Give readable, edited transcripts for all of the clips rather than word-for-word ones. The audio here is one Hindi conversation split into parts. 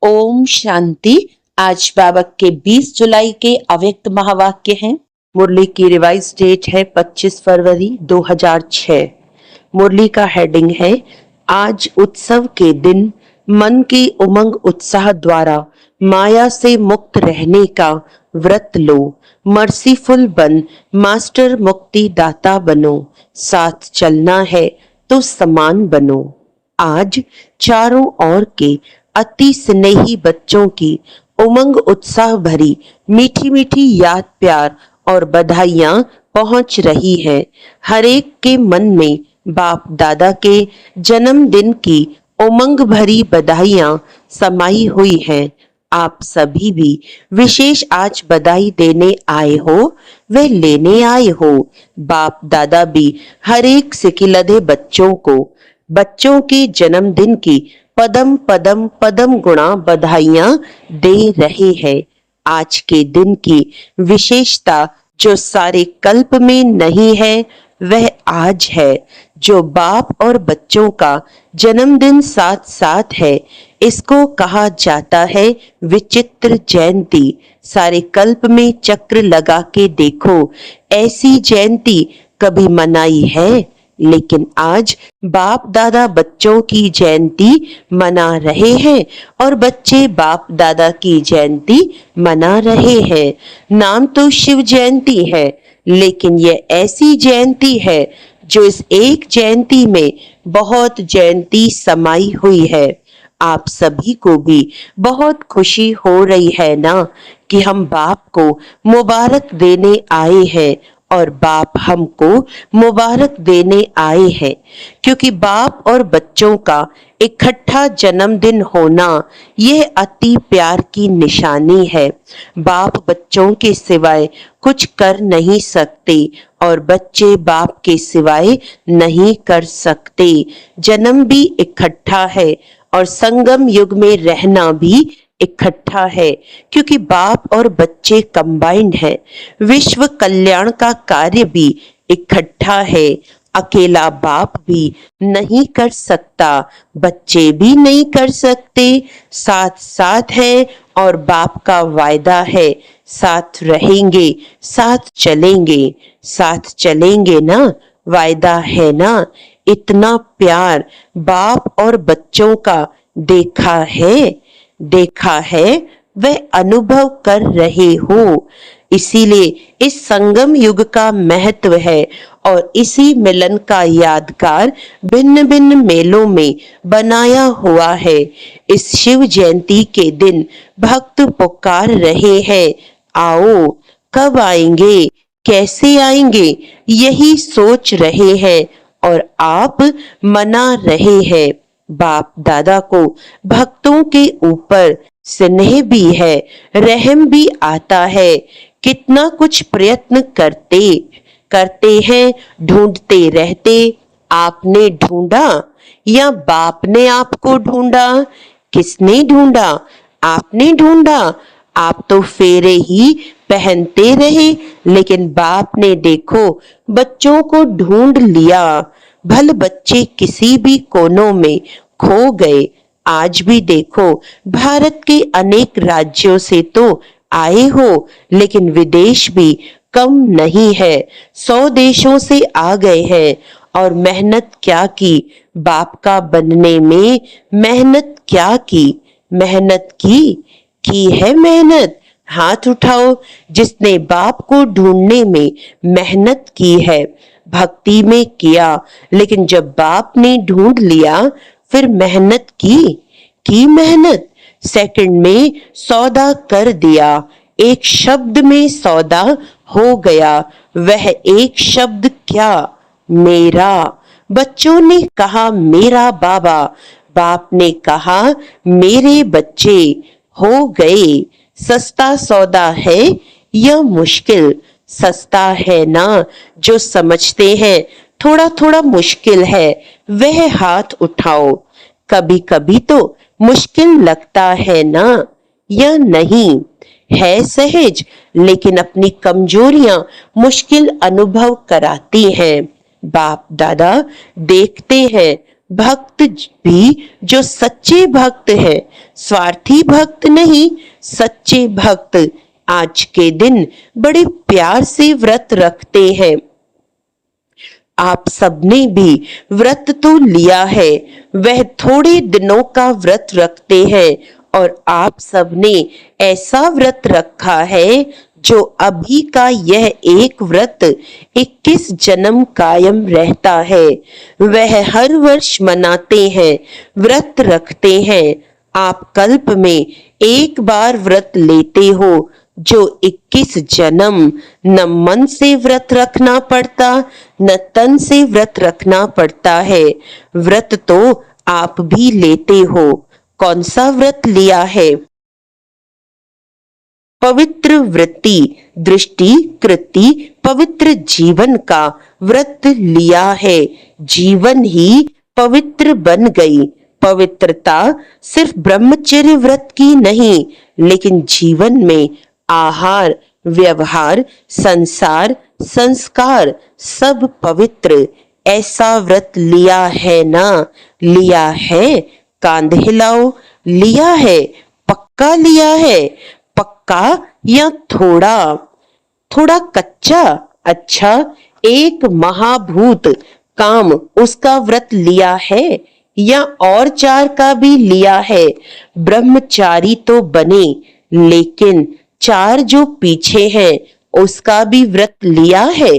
ओम शांति। आज बाबा के 20 जुलाई के अव्यक्त महावाक्य हैं। मुरली की रिवाइज डेट है 25 फरवरी 2006। मुरली का हेडिंग है, आज उत्सव के दिन मन की उमंग उत्साह द्वारा माया से मुक्त रहने का व्रत लो। मर्सीफुल बन मास्टर मुक्ति दाता बनो। साथ चलना है तो समान बनो। आज चारों ओर के अति स्नेही बच्चों की उमंग उत्साह भरी मीठी मीठी याद प्यार और बधाइयां पहुंच रही है। हर एक के मन में बाप दादा के जन्मदिन की उमंग भरी बधाइयां समाई हुई हैं। आप सभी भी विशेष आज बधाई देने आए हो, वे लेने आए हो। बाप दादा भी हर एक सिकिलधे बच्चों के जन्मदिन की पदम पदम पदम गुणा बधाइयां दे रहे हैं। आज के दिन की विशेषता जो सारे कल्प में नहीं है, वह आज है। जो बाप और बच्चों का जन्मदिन साथ साथ है, इसको कहा जाता है विचित्र जयंती। सारे कल्प में चक्र लगा के देखो, ऐसी जयंती कभी मनाई है? लेकिन आज बाप दादा बच्चों की जयंती मना रहे हैं और बच्चे बाप दादा की जयंती मना रहे हैं। नाम तो शिव जयंती है, लेकिन यह ऐसी जयंती है जो इस एक जयंती में बहुत जयंती समाई हुई है। आप सभी को भी बहुत खुशी हो रही है ना कि हम बाप को मुबारक देने आए हैं और बाप हमको मुबारक देने आए हैं, क्योंकि बाप और बच्चों का इकट्ठा जन्मदिन होना यह अति प्यार की निशानी है। बाप बच्चों के सिवाय कुछ कर नहीं सकते और बच्चे बाप के सिवाय नहीं कर सकते। जन्म भी इकट्ठा है और संगम युग में रहना भी इकट्ठा है, क्योंकि बाप और बच्चे कंबाइंड है। विश्व कल्याण का कार्य भी इकट्ठा है। अकेला बाप भी नहीं कर सकता, बच्चे भी नहीं कर सकते। साथ साथ है और बाप का वायदा है, साथ रहेंगे, साथ चलेंगे ना, वायदा है ना। इतना प्यार बाप और बच्चों का देखा है, वह अनुभव कर रहे हो। इसीलिए इस संगम युग का महत्व है और इसी मिलन का यादगार भिन्न भिन्न मेलों में बनाया हुआ है। इस शिव जयंती के दिन भक्त पुकार रहे हैं, आओ। कब आएंगे, कैसे आएंगे, यही सोच रहे हैं और आप मना रहे हैं। बाप दादा को भक्तों के ऊपर स्नेह भी है, रहम भी आता है। कितना कुछ प्रयत्न करते हैं, ढूंढते रहते। आपने ढूंढा या बाप ने आपको ढूंढा? किसने ढूंढा? आपने ढूंढा। आप तो फेरे ही पहनते रहे, लेकिन बाप ने देखो बच्चों को ढूंढ लिया। भले बच्चे किसी भी कोनों में खो गए, आज भी देखो भारत के अनेक राज्यों से तो आए हो, लेकिन विदेश भी कम नहीं है। 100 देशों से आ गए हैं और मेहनत क्या की बाप का बनने में, मेहनत क्या की, मेहनत की है मेहनत। हाथ उठाओ जिसने बाप को ढूंढने में मेहनत की है। भक्ति में किया, लेकिन जब बाप ने ढूंढ लिया फिर मेहनत की मेहनत। सेकंड में सौदा कर दिया, एक शब्द में सौदा हो गया। वह एक शब्द क्या? मेरा। बच्चों ने कहा मेरा बाबा, बाप ने कहा मेरे बच्चे। हो गए। सस्ता सौदा है या मुश्किल? सस्ता है ना, जो समझते हैं थोड़ा थोड़ा मुश्किल है, वह हाथ उठाओ। कभी कभी तो मुश्किल लगता है ना, या नहीं? है सहज, लेकिन अपनी कमजोरियां मुश्किल अनुभव कराती हैं। बाप दादा देखते हैं भक्त भी जो सच्चे भक्त हैं, स्वार्थी भक्त नहीं, सच्चे भक्त आज के दिन बड़े प्यार से व्रत रखते हैं। आप सबने भी व्रत तो लिया है, वह थोड़े दिनों का व्रत रखते हैं और आप सबने ऐसा व्रत रखा है जो अभी का यह एक व्रत 21 जन्म कायम रहता है। वह हर वर्ष मनाते हैं, व्रत रखते हैं। आप कल्प में एक बार व्रत लेते हो, जो 21 जन्म न मन से व्रत रखना पड़ता, न तन से व्रत रखना पड़ता है। व्रत तो आप भी लेते हो। कौन सा व्रत लिया है? पवित्र वृत्ति, दृष्टि, कृति, पवित्र जीवन का व्रत लिया है। जीवन ही पवित्र बन गई। पवित्रता सिर्फ ब्रह्मचर्य व्रत की नहीं, लेकिन जीवन में आहार, व्यवहार, संसार, संस्कार सब पवित्र। ऐसा व्रत लिया है ना? लिया है? कांध हिलाओ। लिया है? पक्का लिया है? पक्का या थोड़ा थोड़ा कच्चा? अच्छा, एक महाभूत काम उसका व्रत लिया है या और 4 का भी लिया है? ब्रह्मचारी तो बने, लेकिन 4 जो पीछे हैं उसका भी व्रत लिया है?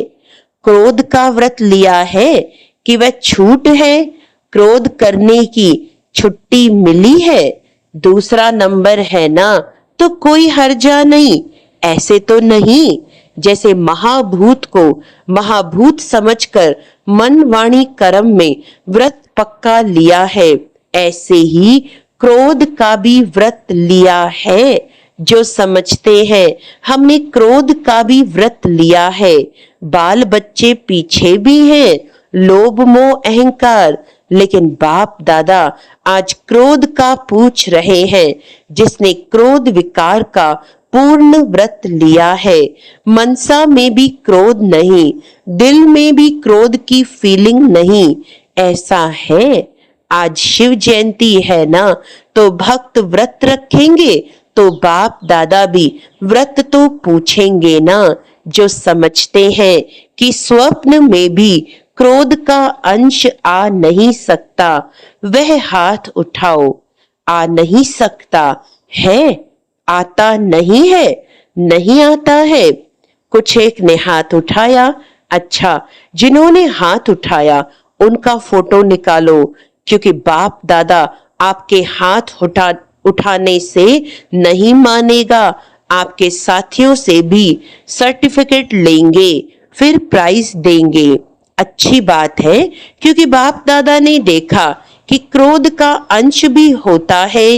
क्रोध का व्रत लिया है कि वह छूट है? क्रोध करने की छुट्टी मिली है? दूसरा नंबर है ना, तो कोई हर्जा नहीं। ऐसे तो नहीं जैसे महाभूत को महाभूत समझकर मन वाणी कर्म में व्रत पक्का लिया है, ऐसे ही क्रोध का भी व्रत लिया है। जो समझते हैं हमने क्रोध का भी व्रत लिया है। बाल बच्चे पीछे भी हैं, लोभ मोह अहंकार, लेकिन बाप दादा आज क्रोध का पूछ रहे हैं। जिसने क्रोध विकार का पूर्ण व्रत लिया है, मनसा में भी क्रोध नहीं, दिल में भी क्रोध की फीलिंग नहीं, ऐसा है। आज शिव जयंती है ना, तो भक्त व्रत रखेंगे तो बाप दादा भी व्रत तो पूछेंगे ना। जो समझते हैं कि स्वप्न में भी क्रोध का अंश आ नहीं सकता, वह हाथ उठाओ। आ नहीं सकता है? आता नहीं है? नहीं आता है? कुछ एक ने हाथ उठाया। अच्छा, जिन्होंने हाथ उठाया उनका फोटो निकालो, क्योंकि बाप दादा आपके हाथ उठाने से नहीं मानेगा। आपके साथियों से भी सर्टिफिकेट लेंगे, फिर प्राइज देंगे। अच्छी बात है, क्योंकि बाप दादा ने देखा कि क्रोध का अंश भी होता है।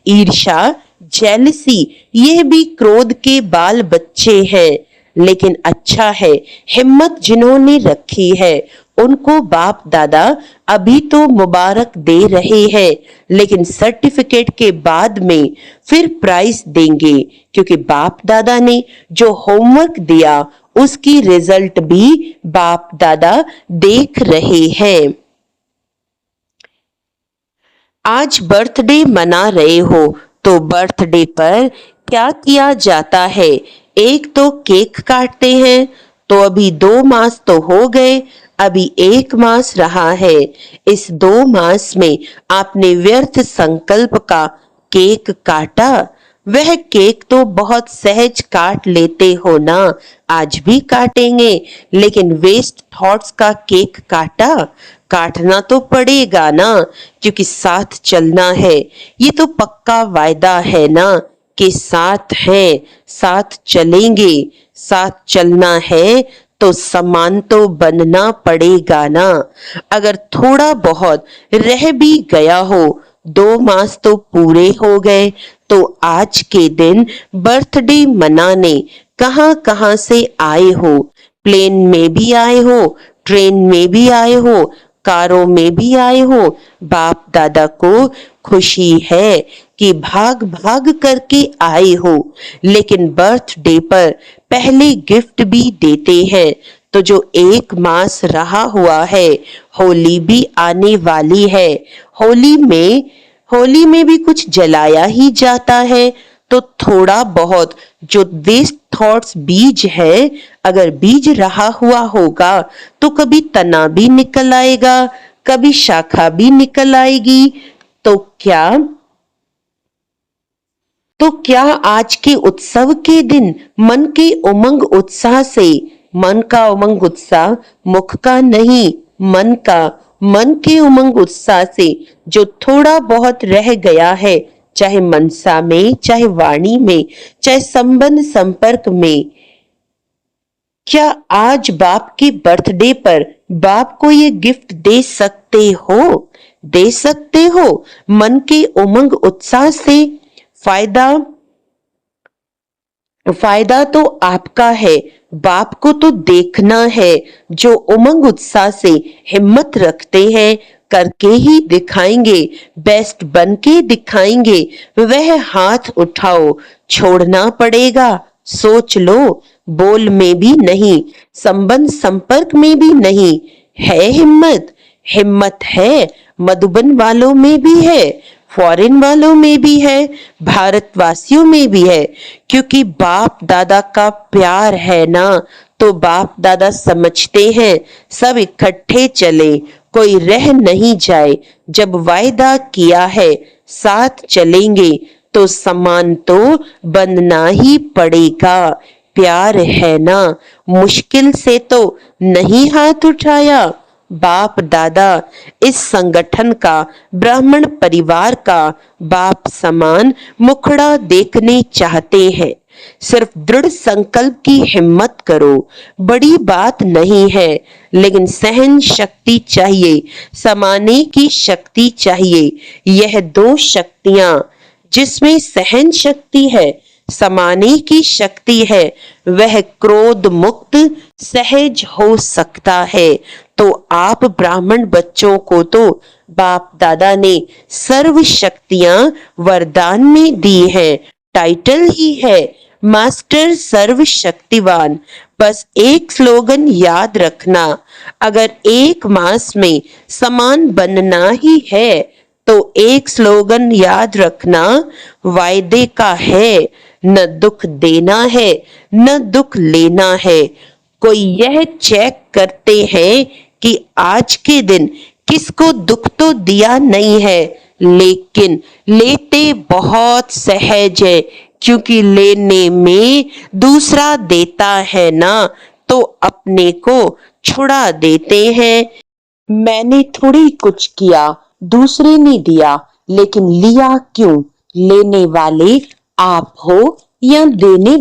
ईर्ष्या, जेलसी, यह भी क्रोध के बाल बच्चे हैं। लेकिन अच्छा है, हिम्मत जिन्होंने रखी है उनको बाप दादा अभी तो मुबारक दे रहे हैं, लेकिन सर्टिफिकेट के बाद में फिर प्राइज देंगे, क्योंकि बाप दादा ने जो होमवर्क दिया उसकी रिजल्ट भी बाप दादा देख रहे हैं। आज बर्थडे मना रहे हो, तो बर्थडे पर क्या किया जाता है? एक तो केक काटते हैं। तो अभी 2 मास तो हो गए, अभी 1 मास रहा है। इस 2 मास में आपने व्यर्थ संकल्प का केक काटा। वह केक तो बहुत सहज काट लेते हो ना, आज भी काटेंगे, लेकिन वेस्ट थॉट्स का केक काटा। काटना तो पड़ेगा ना, क्योंकि साथ चलना है। ये तो पक्का वायदा है ना कि साथ हैं, साथ चलेंगे। साथ चलना है तो समान तो बनना पड़ेगा ना। अगर थोड़ा बहुत रह भी गया हो, 2 मास तो पूरे हो गए, तो आज के दिन बर्थडे मनाने कहां कहां से आए हो? प्लेन में भी आए हो, ट्रेन में भी आए हो, कारों में भी आए हो। बाप दादा को खुशी है कि भाग भाग करके आए हो, लेकिन बर्थडे पर पहले गिफ्ट भी देते हैं। तो जो 1 मास रहा हुआ है, होली भी आने वाली है। होली में भी कुछ जलाया ही जाता है, तो थोड़ा बहुत जो वेस्ट थॉट्स बीज है, अगर बीज रहा हुआ होगा तो कभी तना भी निकल आएगा, कभी शाखा भी निकल आएगी। तो क्या आज के उत्सव के दिन मन के उमंग उत्साह से, मन का उमंग उत्साह मुख का नहीं, मन के उमंग उत्साह से जो थोड़ा बहुत रह गया है, चाहे मनसा में, चाहे वाणी में, चाहे संबंध संपर्क में, क्या आज बाप के बर्थडे पर बाप को ये गिफ्ट दे सकते हो? दे सकते हो मन के उमंग उत्साह से। फायदा तो आपका है, बाप को तो देखना है। जो उमंग उत्साह से हिम्मत रखते हैं, करके ही दिखाएंगे, बेस्ट बन के दिखाएंगे। वह हाथ उठाओ, छोड़ना पड़ेगा, सोच लो। बोल में भी नहीं, संबंध संपर्क में भी नहीं, है हिम्मत। हिम्मत है, मधुबन वालों में भी है, फॉरेन वालों में भी है, भारतवासियों में भी है। क्योंकि बाप दादा का प्यार है ना, तो बाप दादा समझते हैं सब इकट्ठे चले, कोई रह नहीं जाए। जब वायदा किया है साथ चलेंगे, तो समान तो बनना ही पड़ेगा। प्यार है ना, मुश्किल से तो नहीं हाथ उठाया। बाप दादा इस संगठन का, ब्राह्मण परिवार का बाप समान मुखड़ा देखने चाहते हैं। सिर्फ दृढ़ संकल्प की हिम्मत करो, बड़ी बात नहीं है, लेकिन सहन शक्ति चाहिए, समाने की शक्ति चाहिए। यह दो शक्तियां, जिसमें सहन शक्ति है, समाने की शक्ति है, वह क्रोध मुक्त सहज हो सकता है। तो आप ब्राह्मण बच्चों को तो बाप दादा ने सर्व शक्तियां वरदान में दी हैं। टाइटल ही है मास्टर सर्वशक्तिवान। बस एक स्लोगन याद रखना, अगर एक मास में समान बनना ही है, तो एक स्लोगन याद रखना, वायदे का है, न दुख देना है, न दुख लेना है। कोई यह चेक करते हैं कि आज के दिन किसको दुख तो दिया नहीं है, लेकिन लेते बहुत सहज है, क्योंकि लेने में दूसरा देता है ना, तो अपने को छुड़ा देते हैं। मैंने थोड़ी कुछ किया, दूसरे ने दिया, लेकिन लिया क्यों? लेने वाले आप हो या देने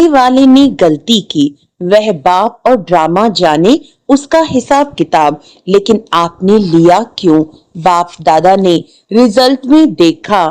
वाले ने गलती की, वह बाप और ड्रामा जाने उसका हिसाब किताब, लेकिन आपने लिया क्यों? बाप दादा ने रिजल्ट में देखा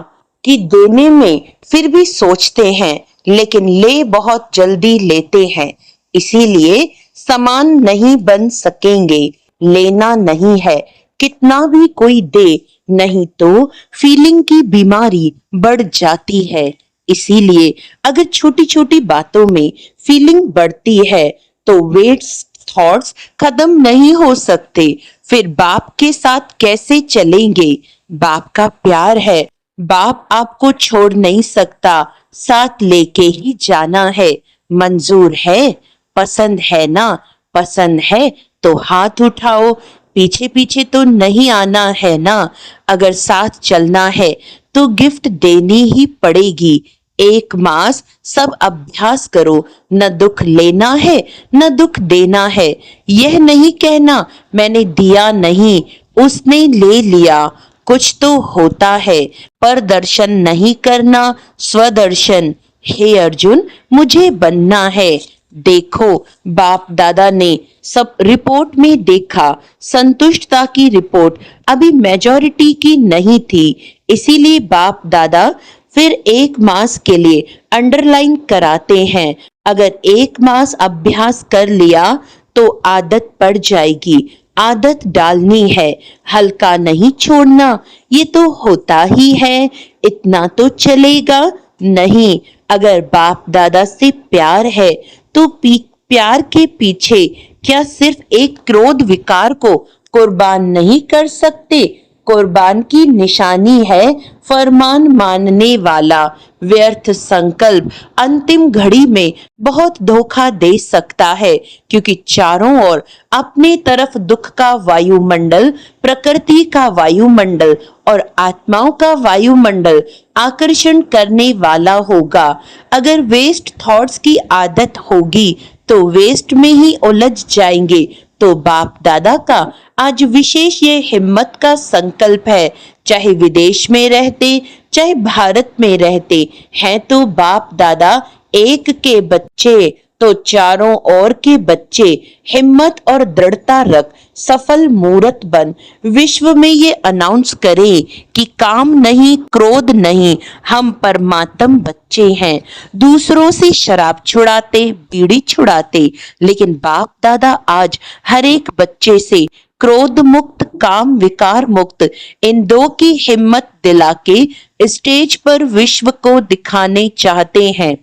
कि देने में फिर भी सोचते हैं, लेकिन ले बहुत जल्दी लेते हैं, इसीलिए समान नहीं बन सकेंगे। लेना नहीं है, कितना भी कोई दे, नहीं तो फीलिंग की बीमारी बढ़ जाती है। इसीलिए अगर छोटी छोटी बातों में फीलिंग बढ़ती है, तो वेट्स थॉट्स खत्म नहीं हो सकते। फिर बाप के साथ कैसे चलेंगे? बाप का प्यार है, बाप आपको छोड़ नहीं सकता, साथ लेके ही जाना है। मंजूर है? पसंद है ना? पसंद है तो हाथ उठाओ, पीछे पीछे तो नहीं आना है ना। अगर साथ चलना है तो गिफ्ट देनी ही पड़ेगी। एक मास सब अभ्यास करो, न दुख लेना है न दुख देना है। यह नहीं कहना मैंने दिया नहीं, उसने ले लिया। कुछ तो होता है, पर दर्शन नहीं करना, स्वदर्शन। हे अर्जुन, मुझे बनना है। देखो, बाप दादा ने सब रिपोर्ट में देखा, संतुष्टता की रिपोर्ट अभी मेजॉरिटी की नहीं थी। इसीलिए बाप दादा फिर एक मास के लिए अंडरलाइन कराते हैं। अगर एक मास अभ्यास कर लिया तो आदत पड़ जाएगी। आदत डालनी है, हल्का नहीं छोड़ना। ये तो होता ही है, इतना तो चलेगा नहीं। अगर बाप दादा से प्यार है तो प्यार के पीछे क्या सिर्फ एक क्रोध विकार को कुर्बान नहीं कर सकते? कुर्बान की निशानी है फरमान मानने वाला। व्यर्थ संकल्प अंतिम घड़ी में बहुत धोखा दे सकता है, क्योंकि चारों ओर अपने तरफ दुख का वायुमंडल, प्रकृति का वायुमंडल और आत्माओं का वायुमंडल आकर्षण करने वाला होगा। अगर वेस्ट थॉट्स की आदत होगी तो वेस्ट में ही उलझ जाएंगे। तो बाप दादा का आज विशेष ये हिम्मत का संकल्प है, चाहे विदेश में रहते चाहे भारत में रहते हैं, तो बाप दादा एक के बच्चे तो चारों ओर के बच्चे हिम्मत और दृढ़ता रख सफल मूर्त बन विश्व में ये अनाउंस करें कि काम नहीं, क्रोध नहीं, हम परमात्म बच्चे हैं। दूसरों से शराब छुड़ाते, बीड़ी छुड़ाते, लेकिन बाप दादा आज हर एक बच्चे से क्रोध मुक्त, काम विकार मुक्त, इन दो की हिम्मत दिला के स्टेज पर विश्व को दिखाने चाहते हैं।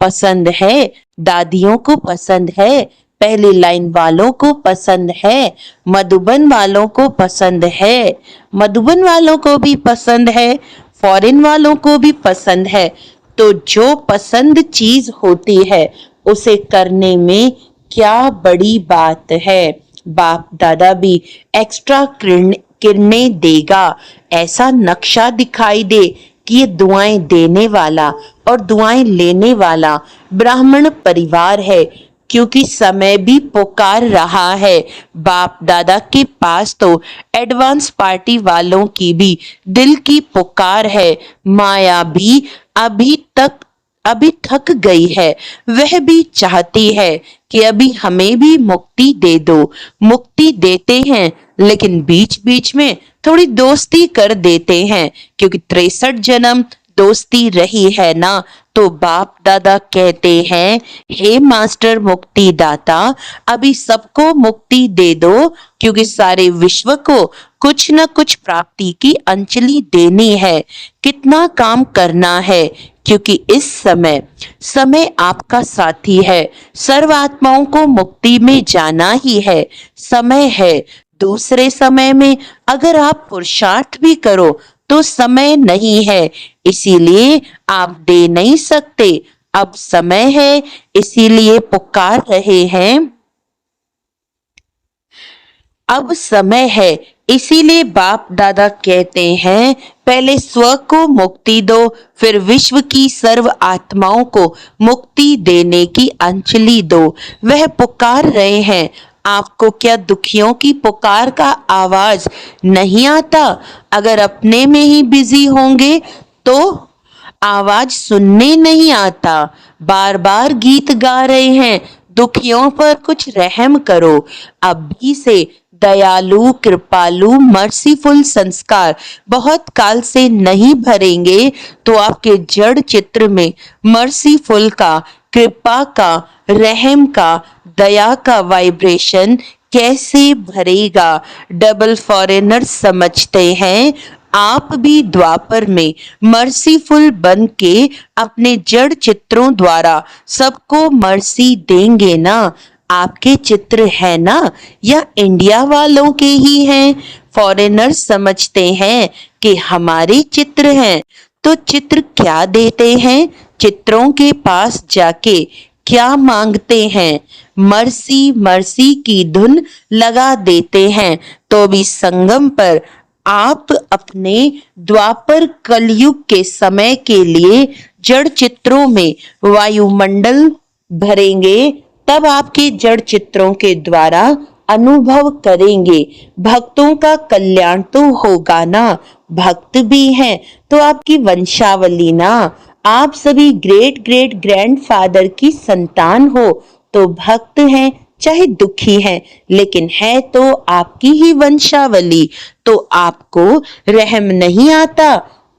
पसंद है, दादियों को पसंद है, पहली लाइन वालों को पसंद है, मधुबन वालों को पसंद है, मधुबन वालों को भी पसंद है, फॉरेन वालों को भी पसंद है। तो जो पसंद चीज होती है उसे करने में क्या बड़ी बात है। बाप दादा भी एक्स्ट्रा किरणें देगा, ऐसा नक्शा दिखाई दे कि ये दुआएं देने वाला और दुआएं लेने वाला ब्राह्मण परिवार है, क्योंकि समय भी पुकार रहा है। बाप दादा के पास तो एडवांस पार्टी वालों की भी दिल की पुकार है। माया भी अभी थक गई है, वह भी चाहती है कि अभी हमें भी मुक्ति दे दो। मुक्ति देते हैं लेकिन बीच बीच में थोड़ी दोस्ती कर देते हैं, क्योंकि 63 जन्म दोस्ती रही है ना। तो बाप दादा कहते हैं, हे मास्टर मुक्ति दाता, अभी सबको मुक्ति दे दो, क्योंकि सारे विश्व को कुछ न कुछ प्राप्ति की अंजलि देनी है। कितना काम करना है, क्योंकि इस समय आपका साथी है। सर्व आत्माओं को मुक्ति में जाना ही है। समय है। दूसरे समय में अगर आप पुरुषार्थ भी करो तो समय नहीं है, इसीलिए आप दे नहीं सकते। अब समय है, इसीलिए पुकार रहे हैं। अब समय है, इसीलिए बाप दादा कहते हैं, पहले स्व को मुक्ति दो, फिर विश्व की सर्व आत्माओं को मुक्ति देने की अंजलि दो। वह पुकार रहे हैं। आपको क्या दुखियों की पुकार का आवाज नहीं आता? अगर अपने में ही बिजी होंगे तो आवाज सुनने नहीं आता। बार बार गीत गा रहे हैं, दुखियों पर कुछ रहम करो। अभी से दयालु, कृपालु, मर्सीफुल संस्कार बहुत काल से नहीं भरेंगे तो आपके जड़ चित्र में मर्सीफुल का, कृपा का, रहम का, दया का वाइब्रेशन कैसे भरेगा? डबल फॉरेनर समझते हैं आप भी द्वापर में मर्सीफुल बन के अपने जड़ चित्रों द्वारा सबको मर्सी देंगे ना। आपके चित्र है ना, या इंडिया वालों के ही हैं? फॉरेनर समझते हैं कि हमारे चित्र हैं। तो चित्र क्या देते हैं? चित्रों के पास जाके क्या मांगते हैं? मर्सी मर्सी की धुन लगा देते हैं। तो भी संगम पर आप अपने द्वापर कलयुग के समय के लिए जड़ चित्रों में वायुमंडल भरेंगे, तब आपके जड़ चित्रों के द्वारा अनुभव करेंगे। भक्तों का कल्याण तो होगा ना। भक्त भी हैं तो आपकी वंशावली ना। आप सभी ग्रेट ग्रेट ग्रैंडफादर की संतान हो, तो भक्त हैं चाहे दुखी हैं, लेकिन है तो आपकी ही वंशावली। तो आपको रहम नहीं आता?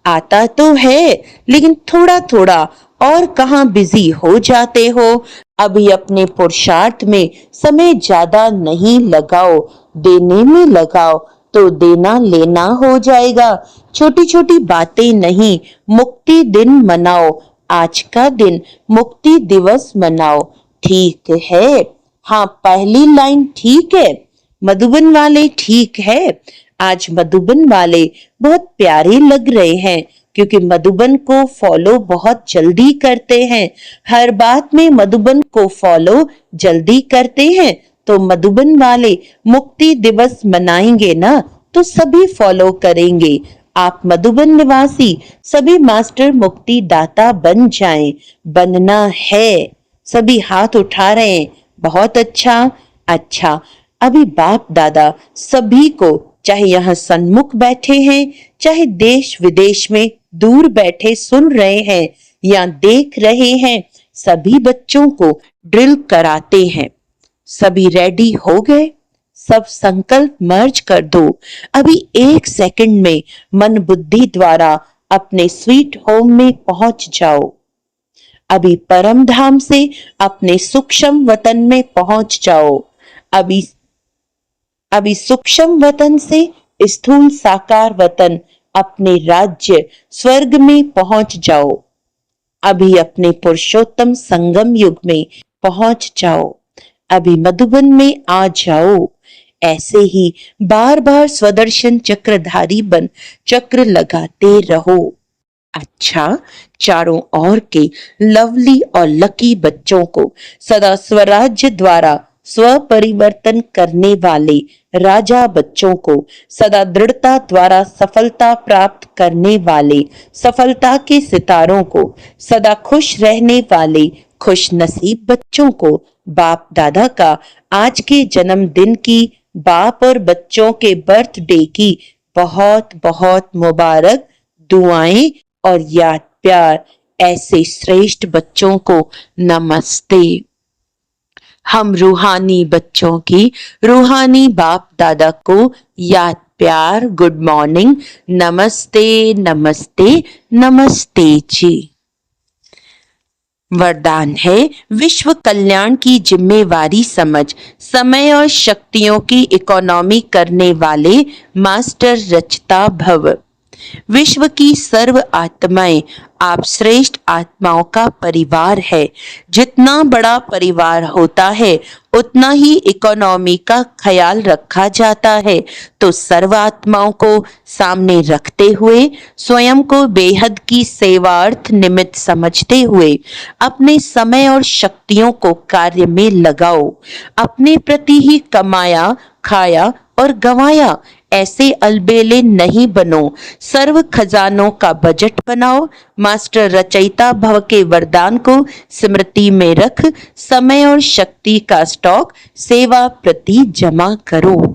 आता तो है, लेकिन थोड़ा थोड़ा और कहाँ बिजी हो जाते हो। अभी अपने पुरुषार्थ में समय ज्यादा नहीं लगाओ, देने में लगाओ तो देना लेना हो जाएगा। छोटी छोटी बातें नहीं, मुक्ति दिन मनाओ। आज का दिन मुक्ति दिवस मनाओ। ठीक है, हाँ, पहली लाइन ठीक है, मधुबन वाले ठीक है। आज मधुबन वाले बहुत प्यारे लग रहे हैं क्योंकि मधुबन को फॉलो बहुत जल्दी करते हैं। हर बात में मधुबन को फॉलो जल्दी करते हैं, तो मधुबन वाले मुक्ति दिवस मनाएंगे ना तो सभी फॉलो करेंगे। आप मधुबन निवासी सभी मास्टर मुक्ति दाता बन जाएं, बनना है। सभी हाथ उठा रहे हैं, बहुत अच्छा। अच्छा, अभी बाप दादा सभी को, चाहे यहाँ सन्मुख बैठे हैं, चाहे देश विदेश में दूर बैठे सुन रहे हैं या देख रहे हैं, सभी बच्चों को ड्रिल कराते हैं। सभी रेडी हो गए? सब संकल्प मर्ज कर दो। अभी 1 सेकंड में मन बुद्धि द्वारा अपने स्वीट होम में पहुंच जाओ। अभी परम धाम से अपने सूक्ष्म वतन में पहुंच जाओ। अभी सूक्ष्म वतन से स्थूल साकार वतन अपने राज्य स्वर्ग में पहुंच जाओ। अभी अपने पुरुषोत्तम संगम युग में पहुंच जाओ। अभी मधुबन में आ जाओ। ऐसे ही बार बार स्वदर्शन चक्रधारी बन चक्र लगाते रहो। अच्छा, चारों ओर के लवली और लकी बच्चों को सदा स्वराज्य द्वारा स्व परिवर्तन करने वाले राजा बच्चों को, सदा दृढ़ता द्वारा सफलता प्राप्त करने वाले सफलता के सितारों को, सदा खुश रहने वाले खुश नसीब बच्चों को बाप दादा का आज के जन्मदिन की, बाप और बच्चों के बर्थडे की बहुत बहुत मुबारक दुआएं और याद प्यार। ऐसे श्रेष्ठ बच्चों को नमस्ते। हम रूहानी बच्चों की रूहानी बाप दादा को याद प्यार, गुड मॉर्निंग, नमस्ते नमस्ते नमस्ते जी। वरदान है, विश्व कल्याण की जिम्मेवारी समझ समय और शक्तियों की इकोनॉमी करने वाले मास्टर रचता भव। विश्व की सर्व आत्माएं आप श्रेष्ठ आत्माओं का परिवार है। जितना बड़ा परिवार होता है उतना ही इकोनॉमी का ख्याल रखा जाता है। तो सर्व आत्माओं को सामने रखते हुए, स्वयं को बेहद की सेवार्थ निमित्त समझते हुए अपने समय और शक्तियों को कार्य में लगाओ। अपने प्रति ही कमाया, खाया और गंवाया ऐसे अलबेले नहीं बनो। सर्व खजानों का बजट बनाओ। मास्टर रचयिता भव के वरदान को स्मृति में रख समय और शक्ति का स्टॉक सेवा प्रति जमा करो।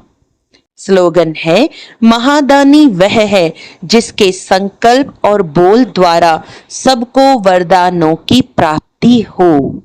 स्लोगन है, महादानी वह है जिसके संकल्प और बोल द्वारा सबको वरदानों की प्राप्ति हो।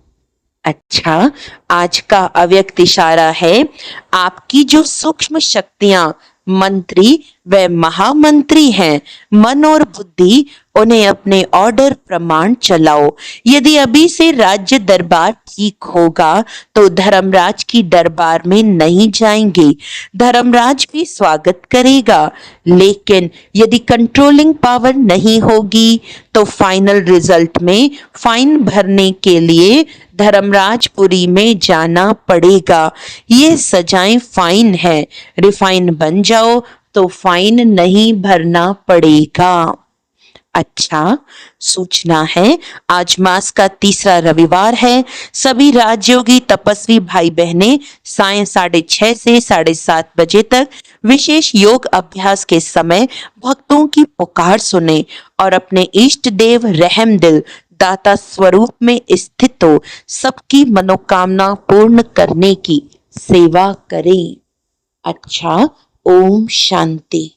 अच्छा, आज का अव्यक्त इशारा है, आपकी जो सूक्ष्म शक्तियां मंत्री व महामंत्री हैं, मन और बुद्धि, उन्हें अपने ऑर्डर प्रमाण चलाओ। यदि अभी से राज्य दरबार ठीक होगा तो धर्मराज की दरबार में नहीं जाएंगे। धर्मराज भी स्वागत करेगा, लेकिन यदि कंट्रोलिंग पावर नहीं होगी तो फाइनल रिजल्ट में फाइन भरने के लिए धर्मराजपुरी में जाना पड़ेगा। ये सजाएं फाइन है, रिफाइन बन जाओ तो फाइन नहीं भरना पड़ेगा। अच्छा, सूचना है, आज मास का तीसरा रविवार है। सभी राजयोगी तपस्वी भाई बहनें सायं 6:30 से 7:30 बजे तक विशेष योग अभ्यास के समय भक्तों की पुकार सुने और अपने इष्ट देव रहम दिल दाता स्वरूप में स्थित हो सबकी मनोकामना पूर्ण करने की सेवा करें। अच्छा, ओम शांति।